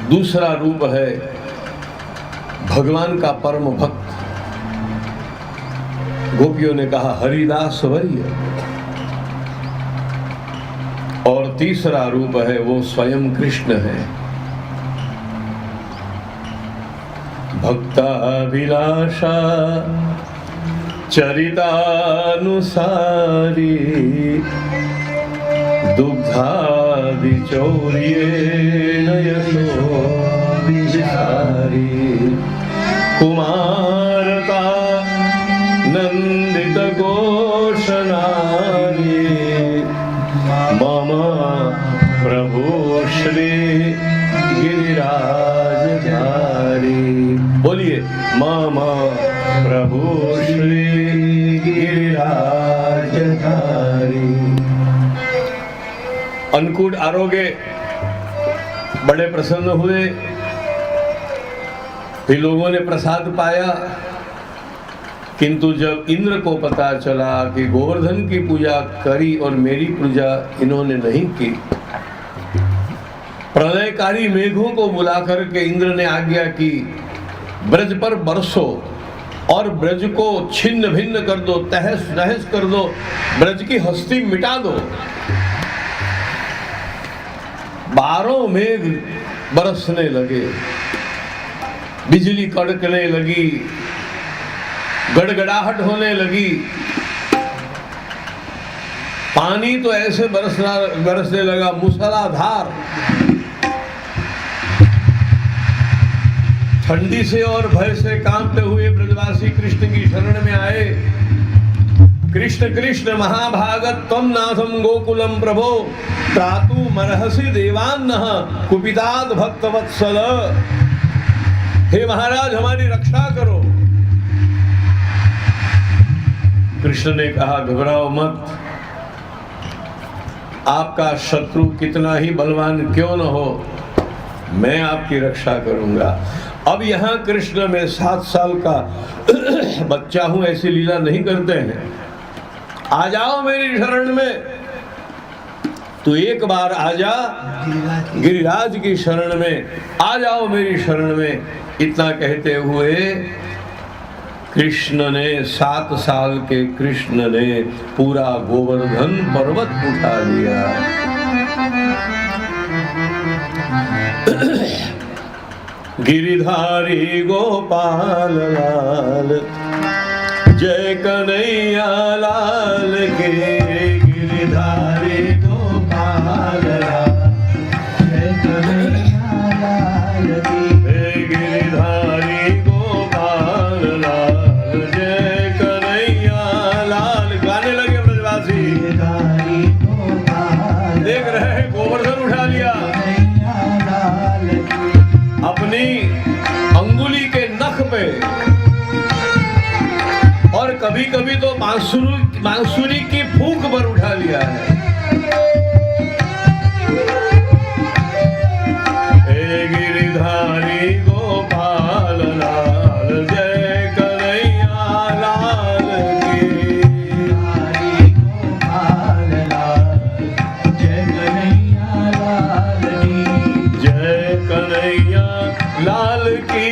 दूसरा रूप है भगवान का परम भक्त। गोपियों ने कहा हरिदास वर्य। और तीसरा रूप है वो स्वयं कृष्ण है। भक्ताभिलाषा चरितानुसारी दुग्धादि चौर्येण यशो विचारी कुमारता नंदित घोषणानि मम प्रभु श्री गिरिराजधारी। बोलिए मम प्रभु श्री गिरिराजधारी। अन्नकूट आरोग्य बड़े प्रसन्न हुए। फिर लोगों ने प्रसाद पाया, किंतु जब इंद्र को पता चला कि गोवर्धन की पूजा करी और मेरी पूजा इन्होंने नहीं की, प्रलयकारी मेघों को बुलाकर के इंद्र ने आज्ञा की ब्रज पर बरसो और ब्रज को छिन्न भिन्न कर दो, तहस नहस कर दो, ब्रज की हस्ती मिटा दो। 12 मेघ बरसने लगे, बिजली कड़कने लगी, गड़गड़ाहट होने लगी। पानी तो ऐसे बरसने लगा मूसलाधार। ठंडी से और भय से कांपते हुए ब्रजवासी कृष्ण की शरण में आए। कृष्ण कृष्ण महाभागत त्वं नाथम गोकुलम प्रभो त्रातु मरहसि देवान्नः कुपिताद भक्तवत्सल। हे महाराज हमारी रक्षा करो। कृष्ण ने कहा घबराओ मत, आपका शत्रु कितना ही बलवान क्यों न हो, मैं आपकी रक्षा करूंगा। अब यहाँ कृष्ण में 7 साल का बच्चा हूं ऐसी लीला नहीं करते हैं। आ जाओ मेरी शरण में, तू एक बार आ जा गिरिराज की शरण में, आ जाओ मेरी शरण में। इतना कहते हुए कृष्ण ने 7 साल के कृष्ण ने पूरा गोवर्धन पर्वत उठा लिया। गिरिधारी गोपाल लाल जय कन्हैया लाल के। गिरिधारी गोपाल लाल जय कन्हैया लाल की। गिरिधारी गोपाल लाल जय कन्हैया लाल। गाने लगे ब्रजवासी। देख रहे हैं गोवर्धन उठा लिया, अपनी अंगुली के नख पे, और कभी कभी तो बांसुरी की फूंक पर उठा लिया है। हे गिरिधारी गोपाल लाल जय कन्हैया लाल की। गोपाल लाल जय कन्हैया लाल की। जय कन्हैया लाल की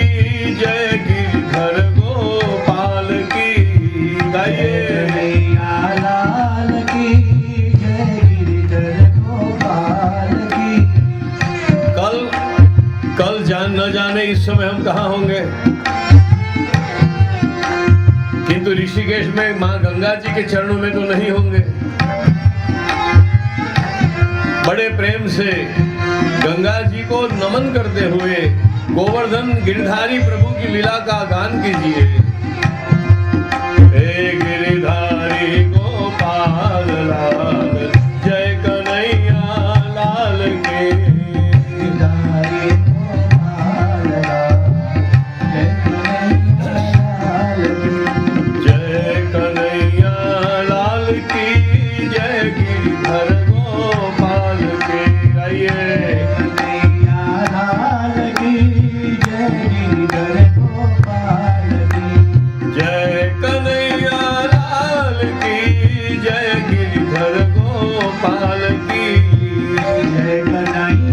जय। गिरधर गोपाल की गाइए। लाल की जय। गिरधर गोपाल की। कल जान न जाने इस समय हम कहाँ होंगे, किंतु ऋषिकेश में मां गंगा जी के चरणों में तो नहीं होंगे। बड़े प्रेम से गंगा जी को नमन करते हुए गोवर्धन गिरधारी प्रभु की लीला का गान कीजिए। हे गिरधारी गोपाल लाल जय कन्हैया लाल के। गिरधारी गोपाल लाल जय कन्हैया लाल की। जय कन्हैया लाल की जय। गिरधर गोपाल के गाइए। जय कन्हैया लाल की जय। गिरधर गोपाल की जय। कन्हैया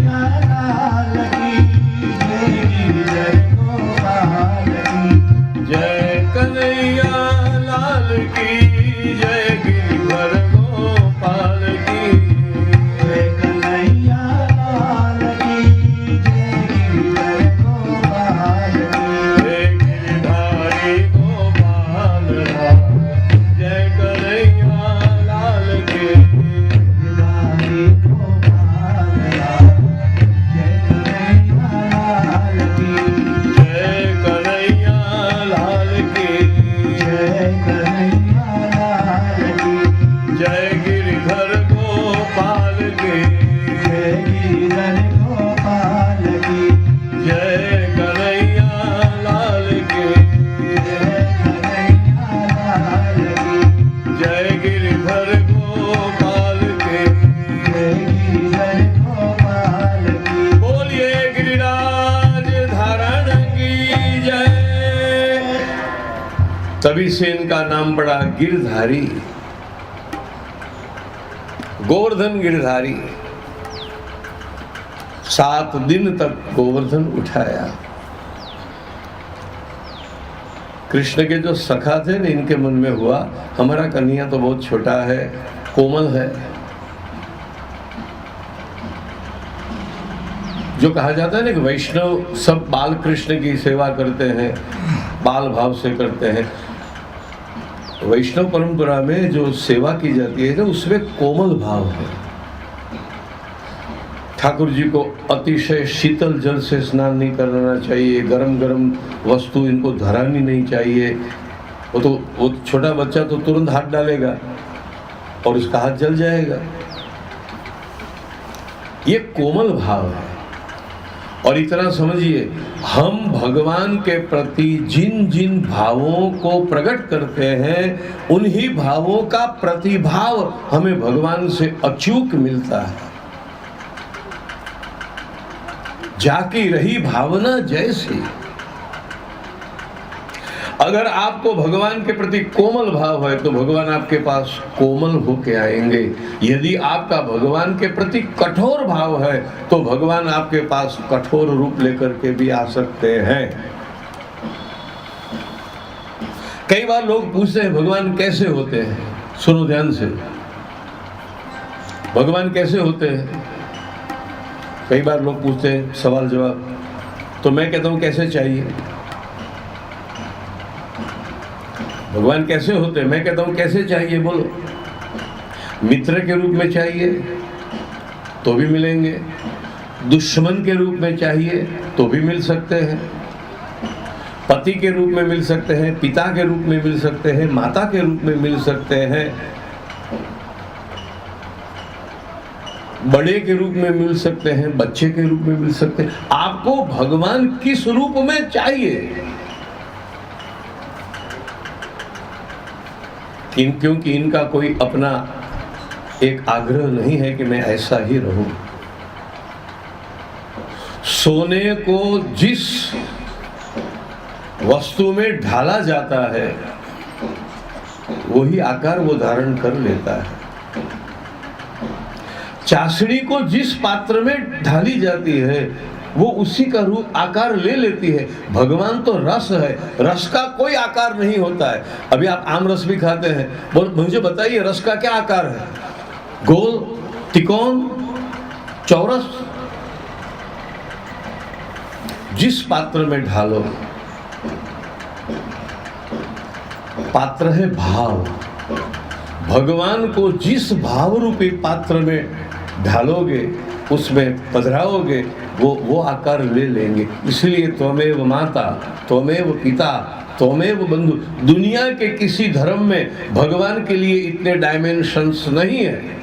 तभी से इनका नाम पड़ा गिरधारी, गोवर्धन गिरधारी। 7 दिन तक गोवर्धन उठाया। कृष्ण के जो सखा थे ना, इनके मन में हुआ हमारा कन्हैया तो बहुत छोटा है, कोमल है। जो कहा जाता है ना कि वैष्णव सब बाल कृष्ण की सेवा करते हैं, बाल भाव से करते हैं। वैष्णव परंपरा में जो सेवा की जाती है ना, उसमें कोमल भाव है। ठाकुर जी को अतिशय शीतल जल से स्नान नहीं कराना चाहिए, गरम गरम वस्तु इनको धरानी नहीं चाहिए। वो छोटा बच्चा तो तुरंत हाथ डालेगा और उसका हाथ जल जाएगा। ये कोमल भाव है। और इतना समझिए, हम भगवान के प्रति जिन जिन भावों को प्रकट करते हैं, उन्हीं भावों का प्रतिभाव हमें भगवान से अचूक मिलता है। जाकी रही भावना जैसी। अगर आपको भगवान के प्रति कोमल भाव है तो भगवान आपके पास कोमल होके आएंगे। यदि आपका भगवान के प्रति कठोर भाव है तो भगवान आपके पास कठोर रूप लेकर के भी आ सकते हैं। कई बार लोग पूछते हैं भगवान कैसे होते हैं। सुनो ध्यान से, भगवान कैसे होते हैं। कई बार लोग पूछते हैं सवाल जवाब, तो मैं कहता हूं कैसे चाहिए। भगवान कैसे होते हैं, मैं कहता हूं कैसे चाहिए बोलो। मित्र के रूप में चाहिए तो भी मिलेंगे, दुश्मन के रूप में चाहिए तो भी मिल सकते हैं, पति के रूप में मिल सकते हैं, पिता के रूप में मिल सकते हैं, माता के रूप में मिल सकते हैं, बड़े के रूप में मिल सकते हैं, बच्चे के रूप में मिल सकते हैं। आपको भगवान किस रूप में चाहिए? क्योंकि इनका कोई अपना एक आग्रह नहीं है कि मैं ऐसा ही रहूं। सोने को जिस वस्तु में ढाला जाता है वही आकार वो धारण कर लेता है। चाशनी को जिस पात्र में ढाली जाती है वो उसी का रूप आकार ले लेती है। भगवान तो रस है, रस का कोई आकार नहीं होता है। अभी आप आम रस भी खाते हैं, मुझे बताइए रस का क्या आकार है? गोल, त्रिकोण, चौरस? जिस पात्र में ढालो, पात्र है भाव। भगवान को जिस भाव रूपी पात्र में ढालोगे, उसमें पधराओगे, वो आकार ले लेंगे। इसलिए त्वमेव माता, त्वमेव पिता, त्वमेव बंधु। दुनिया के किसी धर्म में भगवान के लिए इतने डायमेंशंस नहीं है।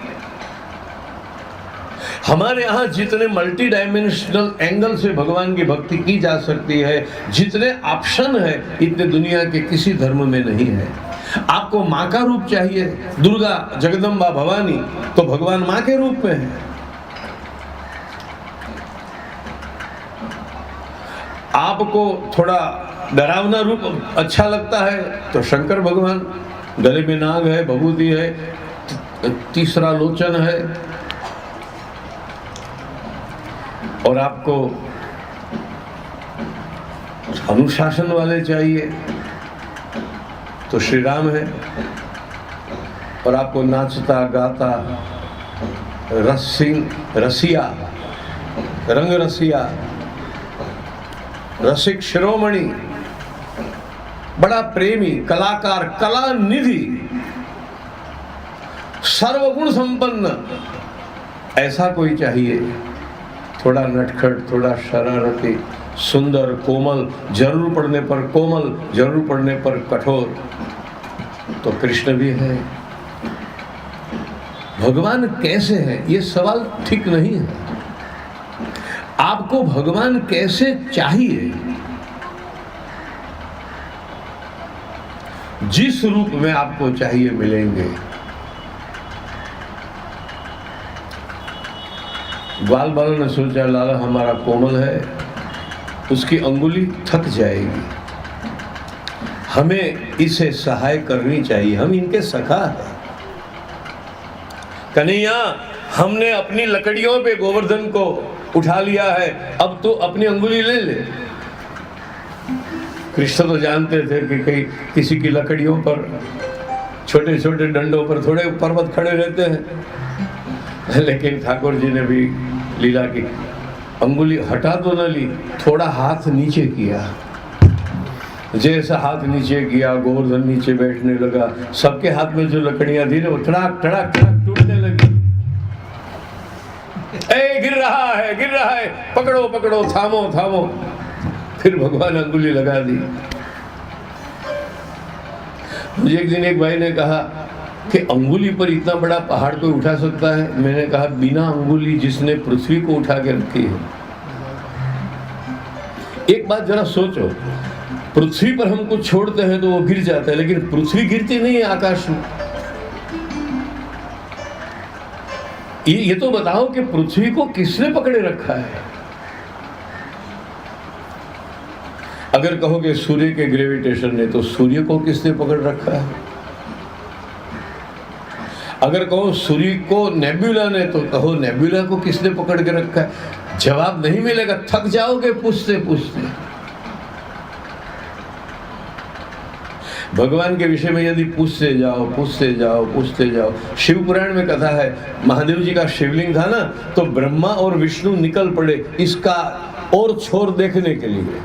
हमारे यहाँ जितने मल्टी डायमेंशनल एंगल से भगवान की भक्ति की जा सकती है, जितने ऑप्शन है, इतने दुनिया के किसी धर्म में नहीं है। आपको माँ का रूप चाहिए, दुर्गा, जगदम्बा, भवानी, तो भगवान माँ के रूप में है। आपको थोड़ा डरावना रूप अच्छा लगता है तो शंकर भगवान, गले में नाग है, भभूति है, तीसरा लोचन है। और आपको अनुशासन वाले चाहिए तो श्री राम है। और आपको नाचता गाता रसिया, रंग रसिया, रसिक शिरोमणि, बड़ा प्रेमी, कलाकार, कला निधि, सर्वगुण संपन्न, ऐसा कोई चाहिए। थोड़ा नटखट, थोड़ा शरारती, सुंदर, कोमल, जरूर पड़ने पर कोमल, जरूर पड़ने पर कठोर, तो कृष्ण भी है। भगवान कैसे है ये सवाल ठीक नहीं है। आपको भगवान कैसे चाहिए? जिस रूप में आपको चाहिए मिलेंगे। ग्वाल वालों ने सोचा लाला हमारा कोमल है, उसकी अंगुली थक जाएगी, हमें इसे सहाय करनी चाहिए, हम इनके सखा हैं। कन्हैया, हमने अपनी लकड़ियों पे गोवर्धन को उठा लिया है, अब तो अपनी अंगुली ले ले। कृष्ण तो जानते थे कि कहीं किसी की लकड़ियों पर, छोटे छोटे डंडों पर थोड़े पर्वत खड़े रहते हैं, लेकिन ठाकुर जी ने भी लीला की, अंगुली हटा तो न ली, थोड़ा हाथ नीचे किया। जैसा हाथ नीचे किया, गोवर्धन नीचे बैठने लगा, सबके हाथ में जो लकड़ियां थी ना वो टड़ाक टड़ाक टड़ाक टूटने लगी। ए गिर रहा है, पकड़ो पकड़ो, थामो थामो। फिर भगवान अंगुली लगा दी। मुझे एक दिन एक भाई ने कहा कि अंगुली पर इतना बड़ा पहाड़ कोई उठा सकता है? मैंने कहा बिना अंगुली जिसने पृथ्वी को उठा के रखी है। एक बात जरा सोचो, पृथ्वी पर हम कुछ छोड़ते हैं तो वो गिर जाता है, लेकिन पृथ्वी गिरती नहीं है आकाश में। ये तो बताओ कि पृथ्वी को किसने पकड़े रखा है? अगर कहोगे सूर्य के ग्रेविटेशन ने, तो सूर्य को किसने पकड़ रखा है? अगर कहो सूर्य को नेबुला ने, तो कहो नेबुला को किसने पकड़ के रखा है? जवाब नहीं मिलेगा, थक जाओगे पूछते पूछते। भगवान के विषय में यदि पूछते जाओ। शिव पुराण में कथा है, महादेव जी का शिवलिंग था ना, तो ब्रह्मा और विष्णु निकल पड़े इसका और छोर देखने के लिए।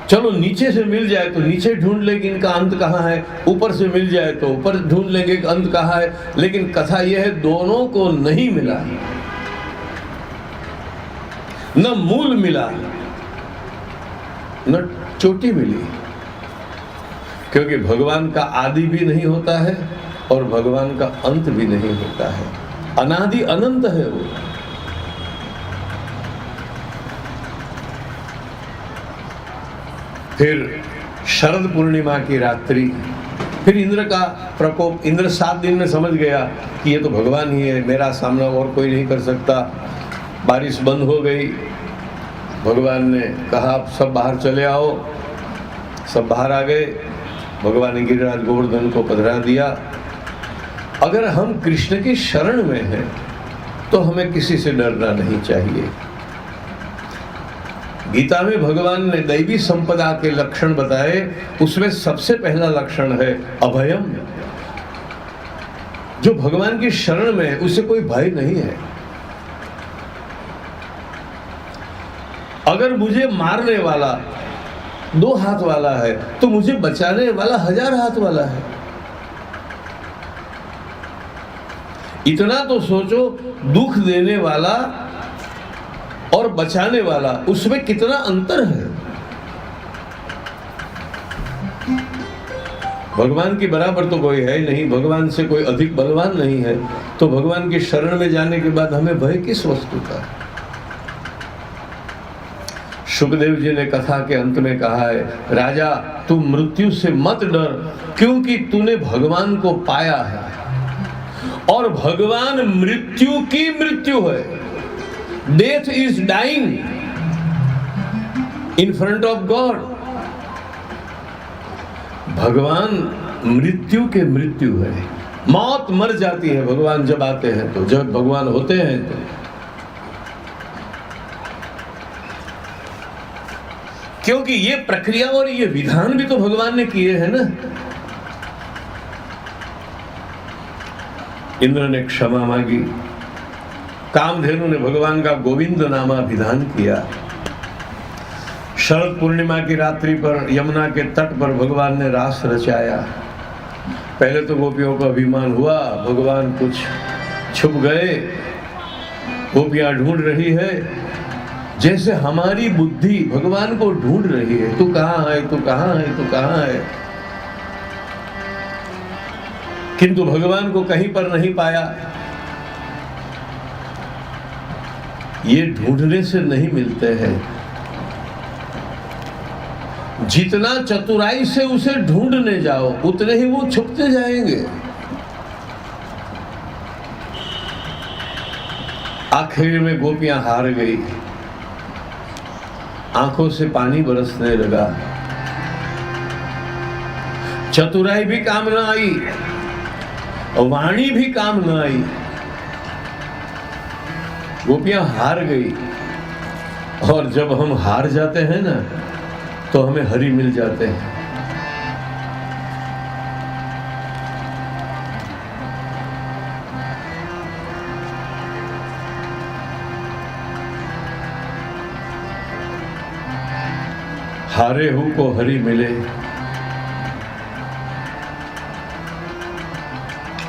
चलो नीचे से मिल जाए तो नीचे ढूंढ लेंगे इनका अंत कहाँ है, ऊपर से मिल जाए तो ऊपर ढूंढ लेंगे अंत कहाँ है। लेकिन कथा यह है, दोनों को नहीं मिला, न मूल मिला न चोटी मिली, क्योंकि भगवान का आदि भी नहीं होता है और भगवान का अंत भी नहीं होता है, अनादि अनंत है वो। फिर शरद पूर्णिमा की रात्रि, फिर इंद्र का प्रकोप। इंद्र 7 दिन में समझ गया कि ये तो भगवान ही है, मेरा सामना और कोई नहीं कर सकता। बारिश बंद हो गई, भगवान ने कहा आप सब बाहर चले आओ। सब बाहर आ गए, भगवान ने गिरिराज गोवर्धन को पधरा दिया। अगर हम कृष्ण की शरण में हैं तो हमें किसी से डरना नहीं चाहिए। गीता में भगवान ने दैवी संपदा के लक्षण बताए, उसमें सबसे पहला लक्षण है अभयम। जो भगवान की शरण में है उसे कोई भय नहीं है। अगर मुझे मारने वाला 2 हाथ वाला है तो मुझे बचाने वाला 1000 हाथ वाला है। इतना तो सोचो, दुख देने वाला और बचाने वाला, उसमें कितना अंतर है। भगवान की बराबर तो कोई है नहीं, भगवान से कोई अधिक बलवान नहीं है, तो भगवान की शरण में जाने के बाद हमें भय किस वस्तु का? सुखदेव जी ने कथा के अंत में कहा है, राजा तू मृत्यु से मत डर, क्योंकि तूने भगवान को पाया है और भगवान मृत्यु की मृत्यु है। Death is dying in front of God. भगवान मृत्यु के मृत्यु है, मौत मर जाती है भगवान जब आते हैं तो, जब भगवान होते हैं तो। क्योंकि ये प्रक्रिया और ये विधान भी तो भगवान ने किए हैं ना। इंद्र ने क्षमा मांगी, कामधेनु ने भगवान का गोविंद नामाभिधान किया। शरद पूर्णिमा की रात्रि पर यमुना के तट पर भगवान ने रास रचाया। पहले तो गोपियों का अभिमान हुआ, भगवान कुछ छुप गए, गोपियां ढूंढ रही है, जैसे हमारी बुद्धि भगवान को ढूंढ रही है, तू कहाँ है, तू कहाँ है, तू कहाँ है। किंतु भगवान को कहीं पर नहीं पाया। ये ढूंढने से नहीं मिलते हैं, जितना चतुराई से उसे ढूंढने जाओ उतने ही वो छुपते जाएंगे। आखिर में गोपियां हार गई। आंखों से पानी बरसने लगा। चतुराई भी काम न आई, वाणी भी काम न आई। गोपियां हार गई। और जब हम हार जाते हैं ना, तो हमें हरि मिल जाते हैं। हारे हु को हरि मिले।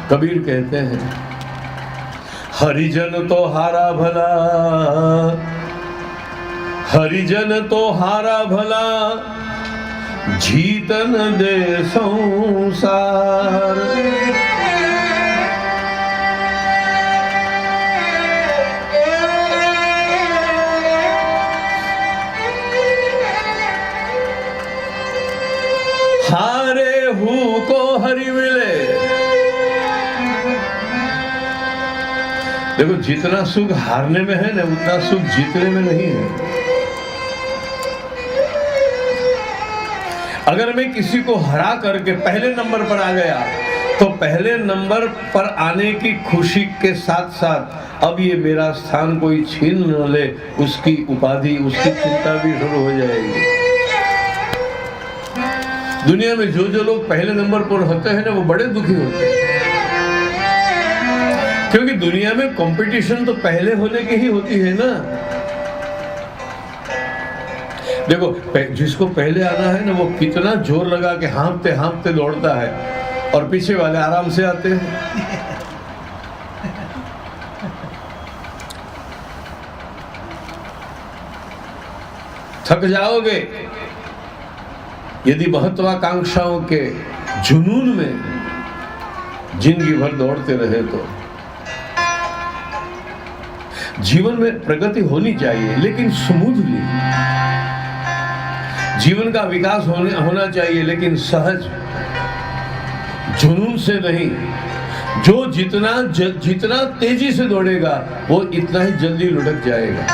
कबीर कहते हैं, हरिजन तो हारा भला, हरिजन तो हारा भला, जीतन दे संसार। हारे हु को हरि मिले। देखो, जितना सुख हारने में है ना, उतना सुख जीतने में नहीं है। अगर मैं किसी को हरा करके पहले नंबर पर आ गया, तो पहले नंबर पर आने की खुशी के साथ साथ अब ये मेरा स्थान कोई छीन न ले, उसकी उपाधि, उसकी चिंता भी शुरू हो जाएगी। दुनिया में जो लोग पहले नंबर पर होते हैं ना, वो बड़े दुखी होते हैं। क्योंकि दुनिया में कंपटीशन तो पहले होने की ही होती है ना। देखो, जिसको पहले आना है ना, वो कितना जोर लगा के हाँफते हाँफते दौड़ता है, और पीछे वाले आराम से आते हैं। थक जाओगे यदि महत्वाकांक्षाओं के जुनून में जिंदगी भर दौड़ते रहे तो। जीवन में प्रगति होनी चाहिए, लेकिन स्मूथली। जीवन का विकास होना चाहिए, लेकिन सहज, जुनून से नहीं। जो जितना तेजी से दौड़ेगा, वो इतना ही जल्दी लुढ़क जाएगा।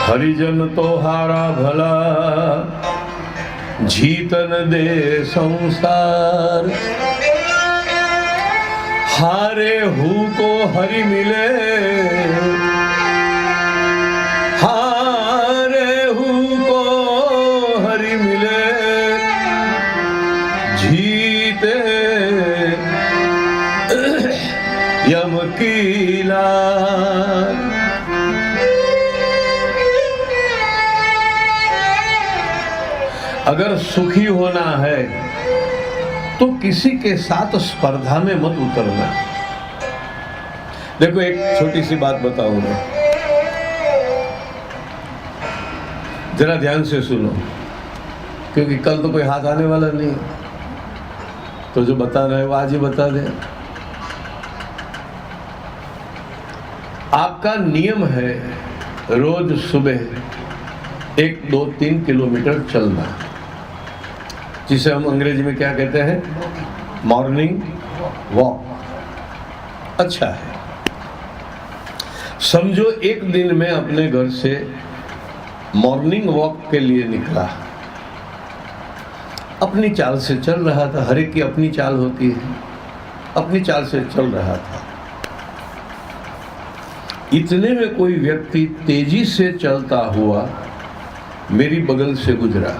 हरिजन तो हारा भला, जीतन दे संसार। हारे हु को हरि मिले, हारे हु को हरि मिले, जीते यम की लाज। अगर सुखी होना है तो किसी के साथ स्पर्धा में मत उतरना। देखो, एक छोटी सी बात बताऊंगा, जरा ध्यान से सुनो, क्योंकि कल तो कोई हाथ आने वाला नहीं, तो जो बताना है वो आज ही बता दे। आपका नियम है रोज सुबह 1, 2, 3 किलोमीटर चलना, जिसे हम अंग्रेजी में क्या कहते हैं, मॉर्निंग वॉक। अच्छा है। समझो एक दिन मैं अपने घर से मॉर्निंग वॉक के लिए निकला, अपनी चाल से चल रहा था। हर एक की अपनी चाल होती है, अपनी चाल से चल रहा था। इतने में कोई व्यक्ति तेजी से चलता हुआ मेरी बगल से गुजरा,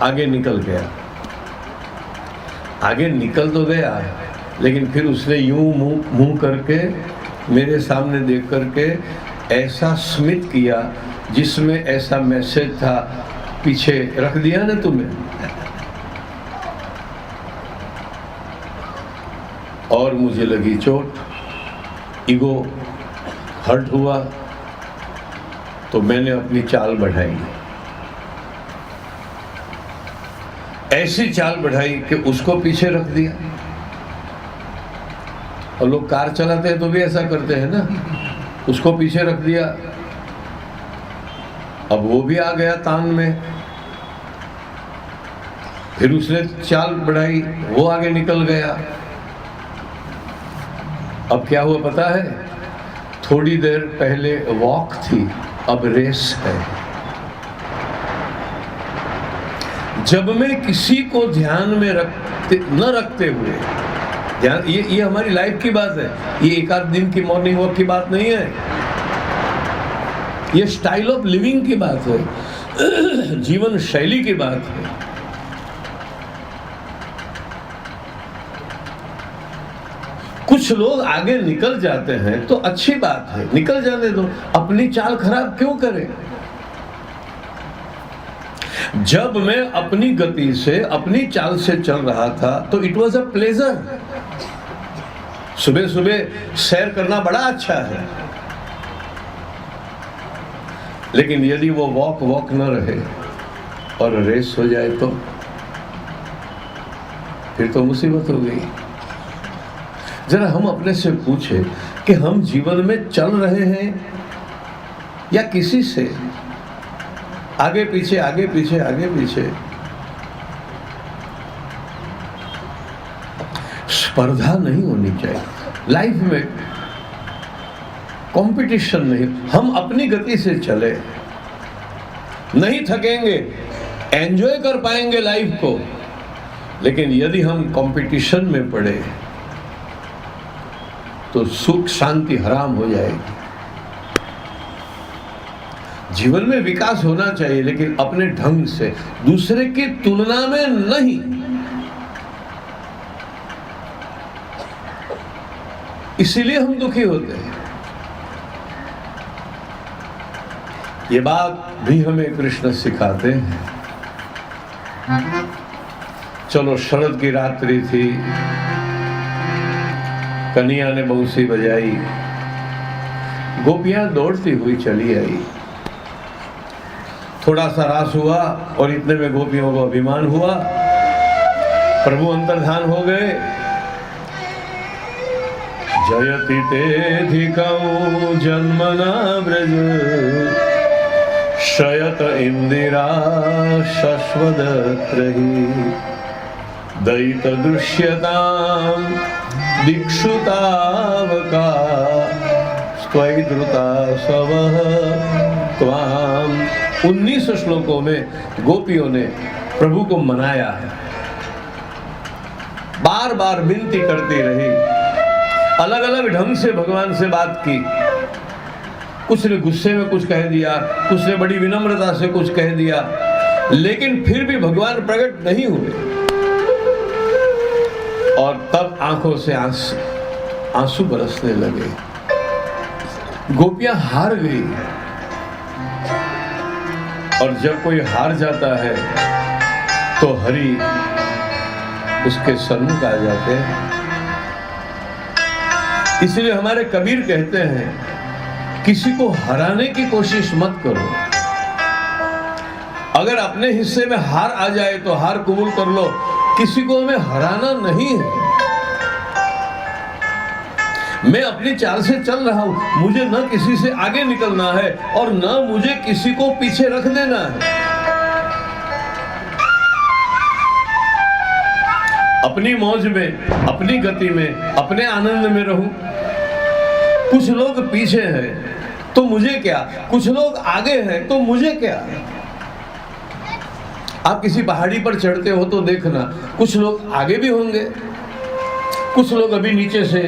आगे निकल गया। आगे निकल तो गया, लेकिन फिर उसने यूं मुंह करके मेरे सामने देख करके ऐसा स्मित किया जिसमें ऐसा मैसेज था, पीछे रख दिया ना तुम्हें। और मुझे लगी चोट, ईगो हर्ट हुआ, तो मैंने अपनी चाल बढ़ाई। ऐसी चाल बढ़ाई कि उसको पीछे रख दिया। और लोग कार चलाते हैं तो भी ऐसा करते हैं ना, उसको पीछे रख दिया। अब वो भी आ गया तान में, फिर उसने चाल बढ़ाई, वो आगे निकल गया। अब क्या हुआ पता है? थोड़ी देर पहले वॉक थी, अब रेस है। जब मैं किसी को ध्यान में रखते हुए, ध्यान, ये हमारी लाइफ की बात है, ये एक आध दिन की मॉर्निंग वॉक की बात नहीं है, ये स्टाइल ऑफ लिविंग की बात है, जीवन शैली की बात है। कुछ लोग आगे निकल जाते हैं तो अच्छी बात है, निकल जाने दो, अपनी चाल खराब क्यों करें? जब मैं अपनी गति से, अपनी चाल से चल रहा था तो इट वॉज अ प्लेजर। सुबह सुबह सैर करना बड़ा अच्छा है, लेकिन यदि वो वॉक न रहे और रेस हो जाए तो फिर तो मुसीबत हो गई। जरा हम अपने से पूछे कि हम जीवन में चल रहे हैं या किसी से आगे पीछे, आगे पीछे, आगे पीछे। स्पर्धा नहीं होनी चाहिए लाइफ में, कंपटीशन नहीं। हम अपनी गति से चले, नहीं थकेंगे, एंजॉय कर पाएंगे लाइफ को। लेकिन यदि हम कंपटीशन में पड़े तो सुख शांति हराम हो जाएगी। जीवन में विकास होना चाहिए, लेकिन अपने ढंग से, दूसरे की तुलना में नहीं। इसीलिए हम दुखी होते हैं। ये बात भी हमें कृष्ण सिखाते हैं। चलो, शरद की रात्रि थी, कन्हैया ने बंसी बजाई, गोपियां दौड़ती हुई चली आई। थोड़ा सा रास हुआ और इतने में गोपियों को अभिमान हुआ, प्रभु अंतर्धान हो गए। जयति तेधिकौ जन्मना ब्रज, शयत इंदिरा शश्वदत्रहि, दयित दृश्यतां दिक्षुतावका, स्वै धृता सवः त्वाम्। 19 श्लोकों में गोपियों ने प्रभु को मनाया है, बार बार विनती करती रही, अलग अलग ढंग से भगवान से बात की। कुछ ने गुस्से में कुछ कह दिया, कुछ ने बड़ी विनम्रता से कुछ कह दिया, लेकिन फिर भी भगवान प्रकट नहीं हुए। और तब आंखों से आंसू बरसने लगे। गोपियां हार गई। और जब कोई हार जाता है तो हरि उसके सन्मुख आ जाते हैं। इसलिए हमारे कबीर कहते हैं, किसी को हराने की कोशिश मत करो। अगर अपने हिस्से में हार आ जाए तो हार कबूल कर लो, किसी को हमें हराना नहीं है। मैं अपनी चाल से चल रहा हूं, मुझे न किसी से आगे निकलना है और न मुझे किसी को पीछे रख देना है। अपनी मौज में, अपनी गति में, अपने आनंद में रहूं। कुछ लोग पीछे हैं तो मुझे क्या, कुछ लोग आगे हैं तो मुझे क्या। आप किसी पहाड़ी पर चढ़ते हो तो देखना, कुछ लोग आगे भी होंगे, कुछ लोग अभी नीचे से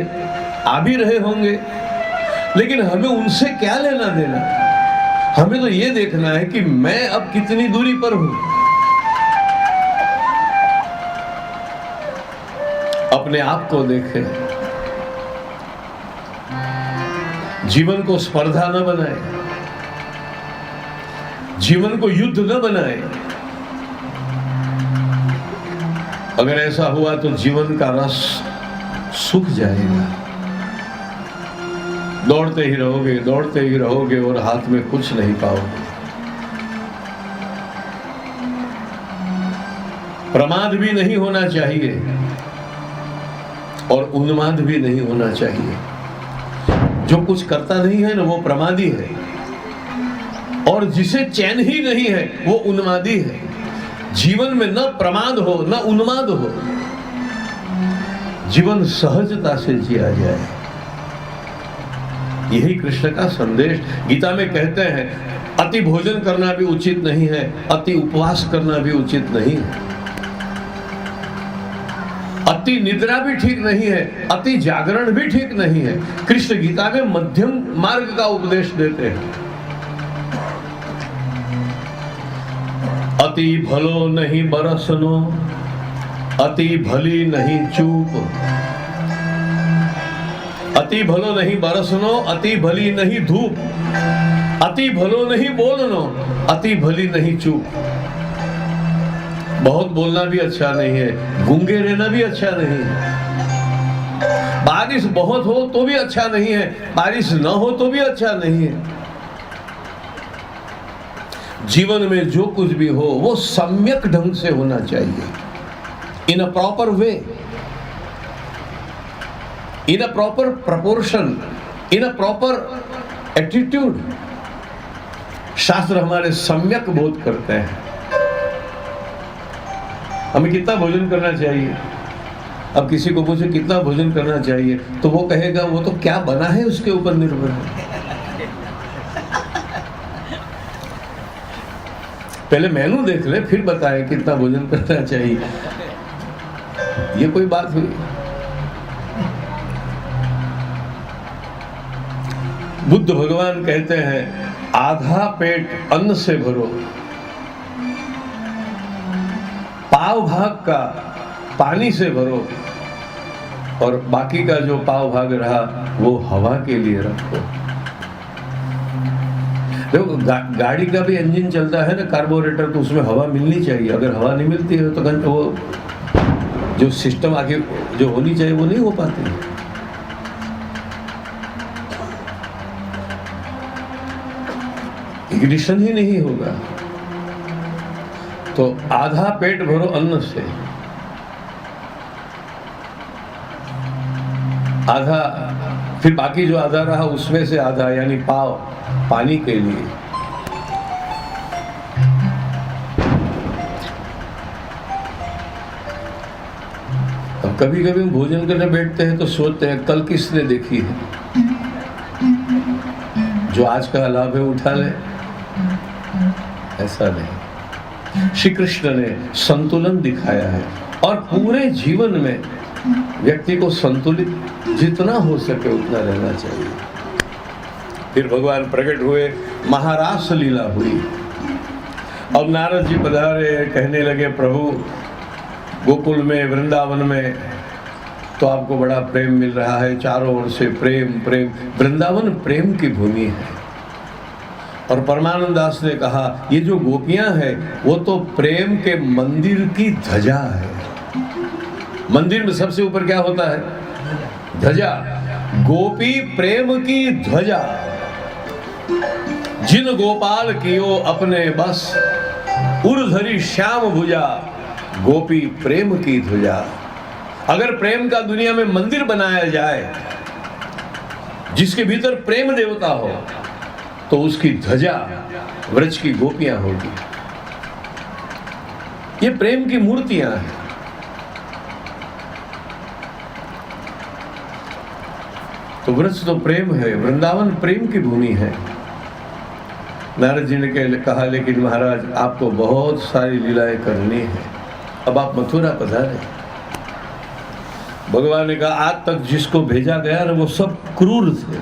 आ भी रहे होंगे, लेकिन हमें उनसे क्या लेना देना। हमें तो ये देखना है कि मैं अब कितनी दूरी पर हूं। अपने आप को देखें, जीवन को स्पर्धा न बनाए, जीवन को युद्ध न बनाए। अगर ऐसा हुआ तो जीवन का रस सूख जाएगा। दौड़ते ही रहोगे और हाथ में कुछ नहीं पाओगे। प्रमाद भी नहीं होना चाहिए और उन्माद भी नहीं होना चाहिए। जो कुछ करता नहीं है ना, वो प्रमादी है, और जिसे चैन ही नहीं है वो उन्मादी है। जीवन में न प्रमाद हो न उन्माद हो, जीवन सहजता से जिया जाए। यही कृष्ण का संदेश। गीता में कहते हैं अति भोजन करना भी उचित नहीं है, अति उपवास करना भी उचित नहीं है, अति निद्रा भी ठीक नहीं है, अति जागरण भी ठीक नहीं है। कृष्ण गीता में मध्यम मार्ग का उपदेश देते हैं। अति भलो नहीं बरसनो, अति भली नहीं चूप, अति भलो नहीं बरसनो, अति भली नहीं धूप, अति भलो नहीं बोलनो, अति भली नहीं चूप। बहुत बोलना भी अच्छा नहीं है, गूंगे रहना भी अच्छा नहीं है, बारिश बहुत हो तो भी अच्छा नहीं है, बारिश न हो तो भी अच्छा नहीं है। जीवन में जो कुछ भी हो वो सम्यक ढंग से होना चाहिए, in a proper way, in a proper proportion, in a proper attitude। शास्त्र हमारे सम्यक बोध करते हैं हमें कितना भोजन करना चाहिए। अब किसी को पूछे कितना भोजन करना चाहिए तो वो कहेगा वो तो क्या बना है उसके ऊपर निर्भर है। पहले मेनू देख ले फिर बताए कितना भोजन करना चाहिए। ये कोई बात हुई? बुद्ध भगवान कहते हैं आधा पेट अन्न से भरो, पाव भाग का पानी से भरो और बाकी का जो पाव भाग रहा वो हवा के लिए रखो। देखो गाड़ी का भी इंजन चलता है ना, कार्बोरेटर, तो उसमें हवा मिलनी चाहिए। अगर हवा नहीं मिलती है तो वो जो सिस्टम आगे जो होनी चाहिए वो नहीं हो पाती। इग्निशन ही नहीं होगा। तो आधा पेट भरो अन्न से, आधा, फिर बाकी जो आधा रहा उसमें से आधा यानी पाव पानी के लिए। अब कभी कभी हम भोजन करने बैठते हैं तो सोचते हैं कल किसने देखी है, जो आज का लाभ है उठा ले। ऐसा नहीं, श्री कृष्ण ने संतुलन दिखाया है और पूरे जीवन में व्यक्ति को संतुलित जितना हो सके उतना रहना चाहिए। फिर भगवान प्रकट हुए, महारास लीला हुई। अब नारद जी पधारे, कहने लगे प्रभु गोकुल में वृंदावन में तो आपको बड़ा प्रेम मिल रहा है, चारों ओर से प्रेम प्रेम, वृंदावन प्रेम की भूमि है। और परमानंद दास ने कहा ये जो गोपियां हैं वो तो प्रेम के मंदिर की ध्वजा है। मंदिर में सबसे ऊपर क्या होता है? ध्वजा। गोपी प्रेम की ध्वजा, जिन गोपाल कियो अपने बस, उर्धरी श्याम भुजा, गोपी प्रेम की ध्वजा। अगर प्रेम का दुनिया में मंदिर बनाया जाए जिसके भीतर प्रेम देवता हो तो उसकी ध्वजा व्रज की गोपियां होगी। ये प्रेम की मूर्तियां हैं। तो व्रज तो प्रेम है, वृंदावन प्रेम की भूमि है। नारद जी ने कहा लेकिन महाराज आपको बहुत सारी लीलाएं करनी है, अब आप मथुरा पधारे। भगवान ने कहा आज तक जिसको भेजा गया ना वो सब क्रूर थे।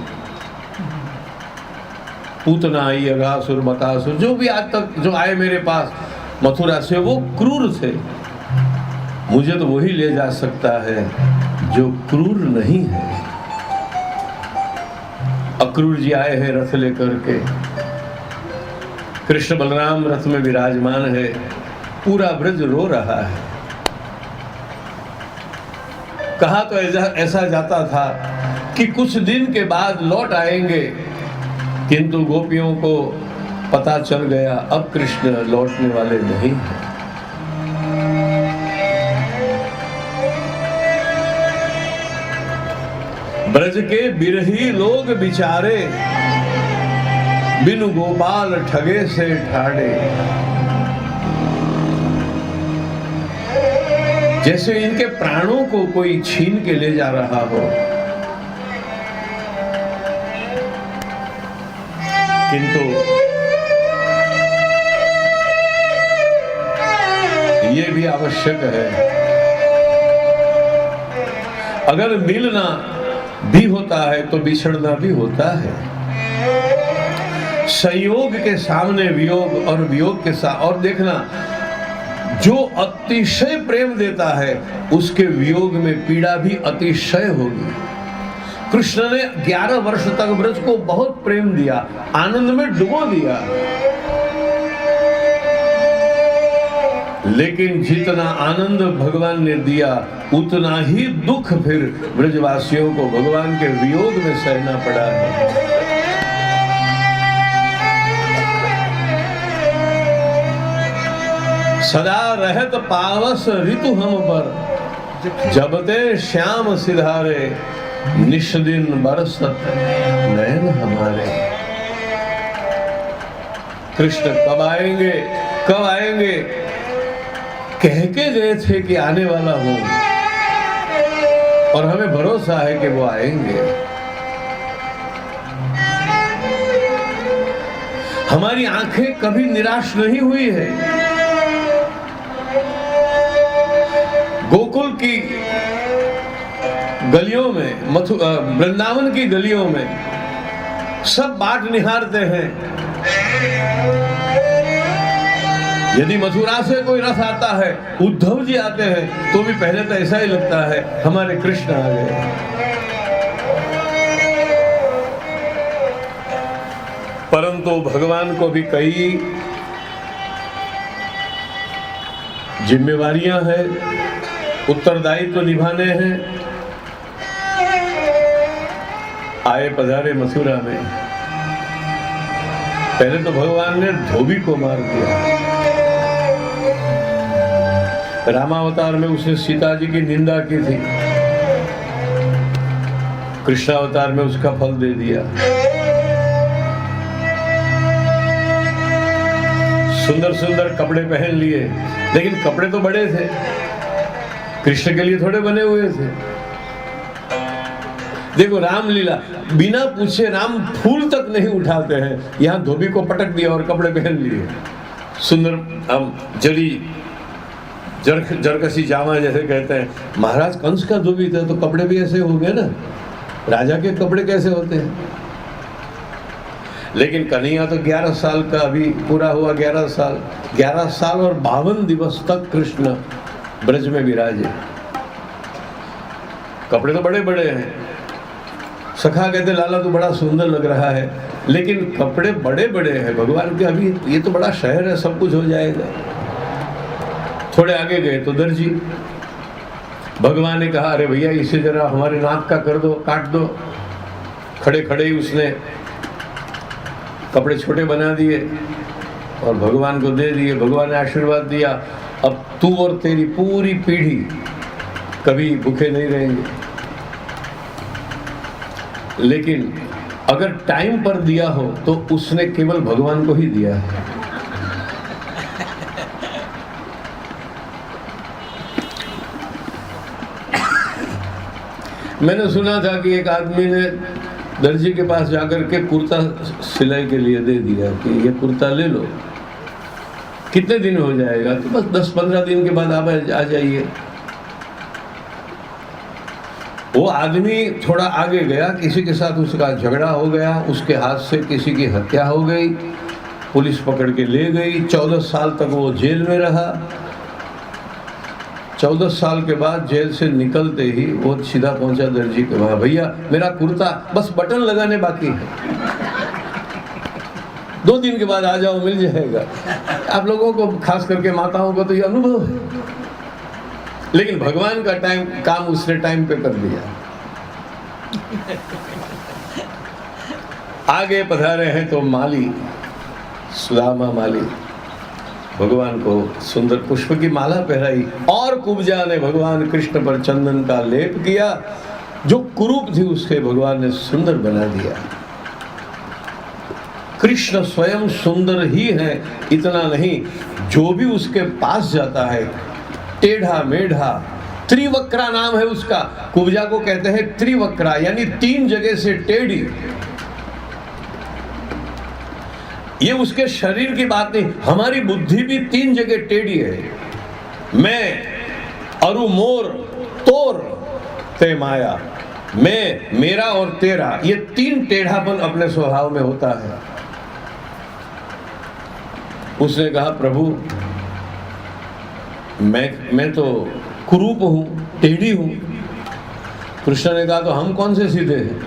पूतना आई, अघासुर, बकासुर, जो भी आज तक जो आए मेरे पास मथुरा से वो क्रूर थे। मुझे तो वही ले जा सकता है जो क्रूर नहीं है। अक्रूर जी आए हैं रथ लेकर के, कृष्ण बलराम रथ में विराजमान है, पूरा ब्रज रो रहा है। कहा तो ऐसा जाता था कि कुछ दिन के बाद लौट आएंगे, किंतु गोपियों को पता चल गया अब कृष्ण लौटने वाले नहीं हैं। ब्रज के बिरही लोग बिचारे, बिनु गोपाल ठगे से ठाड़े। जैसे इनके प्राणों को कोई छीन के ले जा रहा हो। किंतु ये भी आवश्यक है, अगर मिलना भी होता है तो बिछड़ना भी होता है। संयोग के सामने वियोग और वियोग के साथ, और देखना जो अतिशय प्रेम देता है उसके वियोग में पीड़ा भी अतिशय होगी। कृष्ण ने 11 वर्ष तक ब्रज को बहुत प्रेम दिया, आनंद में डुबो दिया, लेकिन जितना आनंद भगवान ने दिया उतना ही दुख फिर ब्रजवासियों को भगवान के वियोग में सहना पड़ा है। सदा रहत पावस ऋतु हम पर, जबते श्याम सिधारे, निश दिन बरसत नैन हमारे। कृष्ण कब आएंगे, कब आएंगे कह के गए थे कि आने वाला हो, और हमें भरोसा है कि वो आएंगे। हमारी आंखें कभी निराश नहीं हुई है। गोकुल की गलियों में, वृंदावन की गलियों में सब बाट निहारते हैं। यदि मथुरा से कोई रथ आता है, उद्धव जी आते हैं, तो भी पहले तो ऐसा ही लगता है हमारे कृष्ण आ गए। परंतु भगवान को भी कई जिम्मेवारियां हैं, उत्तरदायित्व तो निभाने हैं। आए पधारे मथुरा में, पहले तो भगवान ने धोबी को मार दिया। रामावतार में उसने सीता जी की निंदा की थी, कृष्णावतार में उसका फल दे दिया। सुंदर सुंदर कपड़े पहन लिए, लेकिन कपड़े तो बड़े थे, कृष्ण के लिए थोड़े बने हुए थे। देखो रामलीला, बिना पूछे राम फूल तक नहीं उठाते हैं, यहाँ धोबी को पटक दिया और कपड़े पहन लिए। सुंदर जड़ी जरकसी जामा जैसे कहते हैं। महाराज कंस का धोबी था तो कपड़े भी ऐसे हो गए ना, राजा के कपड़े कैसे होते हैं। लेकिन कन्हैया तो 11 साल का अभी पूरा हुआ, 11 साल और 52 दिवस तक कृष्ण ब्रज में विराजे। कपड़े तो बड़े बड़े हैं। सखा कहते लाला तो बड़ा सुंदर लग रहा है, लेकिन कपड़े बड़े बड़े हैं भगवान के। अभी ये तो बड़ा शहर है, सब कुछ हो जाएगा। थोड़े आगे गए तो दर्जी, भगवान ने कहा अरे भैया इसे जरा हमारे नाक का कर दो, काट दो। खड़े खड़े ही उसने कपड़े छोटे बना दिए और भगवान को दे दिए। भगवान ने आशीर्वाद दिया, अब तू और तेरी पूरी पीढ़ी कभी भूखे नहीं रहेंगे। लेकिन अगर टाइम पर दिया हो तो उसने केवल भगवान को ही दिया है। मैंने सुना था कि एक आदमी ने दर्जी के पास जाकर के कुर्ता सिलाई के लिए दे दिया कि ये कुर्ता ले लो, कितने दिन हो जाएगा, तो बस 10-15 दिन के बाद आप आ जाइए। वो आदमी थोड़ा आगे गया, किसी के साथ उसका झगड़ा हो गया, उसके हाथ से किसी की हत्या हो गई, पुलिस पकड़ के ले गई। 14 साल तक वो जेल में रहा। 14 साल के बाद जेल से निकलते ही वो सीधा पहुंचा दर्जी के वहां, भैया मेरा कुर्ता बस बटन लगाने बाकी है, 2 दिन के बाद आ जाओ, मिल जाएगा। आप लोगों को खास करके माताओं को तो ये अनुभव है, लेकिन भगवान का काम उसने टाइम पे कर दिया। आगे पधारे हैं तो माली, सुदामा माली, भगवान को सुंदर पुष्प की माला पहनाई और कुब्जा ने भगवान कृष्ण पर चंदन का लेप किया। जो कुरूप थी उसके भगवान ने सुंदर बना दिया। कृष्ण स्वयं सुंदर ही है, इतना नहीं, जो भी उसके पास जाता है टेढ़ा मेढ़ा, त्रिवक्रा नाम है उसका। कुब्जा को कहते हैं त्रिवक्रा, यानी 3 जगह से टेढ़ी। ये उसके शरीर की बात नहीं, हमारी बुद्धि भी 3 जगह टेढ़ी है। मैं अरु मोर तोर ते माया, मैं, मेरा और तेरा, ये 3 टेढ़ापन अपने स्वभाव में होता है। उसने कहा प्रभु मैं तो कुरूप हूं, टेढ़ी हूं। कृष्ण ने कहा तो हम कौन से सीधे हैं?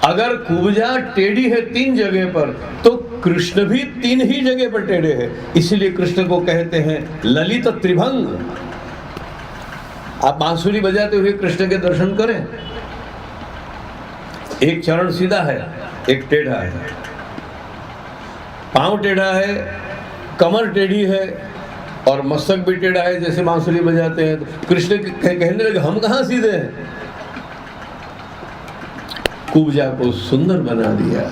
अगर कुब्जा टेढ़ी है 3 जगह पर, तो कृष्ण भी 3 ही जगह पर टेढ़े हैं। इसीलिए कृष्ण को कहते हैं ललित त्रिभंग। आप बांसुरी बजाते हुए कृष्ण के दर्शन करें, एक चरण सीधा है, एक टेढ़ा है, पांव टेढ़ा है, कमर टेढ़ी है और मस्तक भी टेढ़ा है, जैसे बांसुरी बजाते हैं। तो कृष्ण कहने लगे हम कहां सीधे हैं? कुब्जा को सुंदर बना दिया।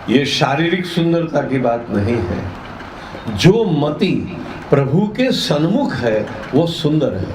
ये शारीरिक सुंदरता की बात नहीं है। जो मति प्रभु के सन्मुख है वो सुंदर है।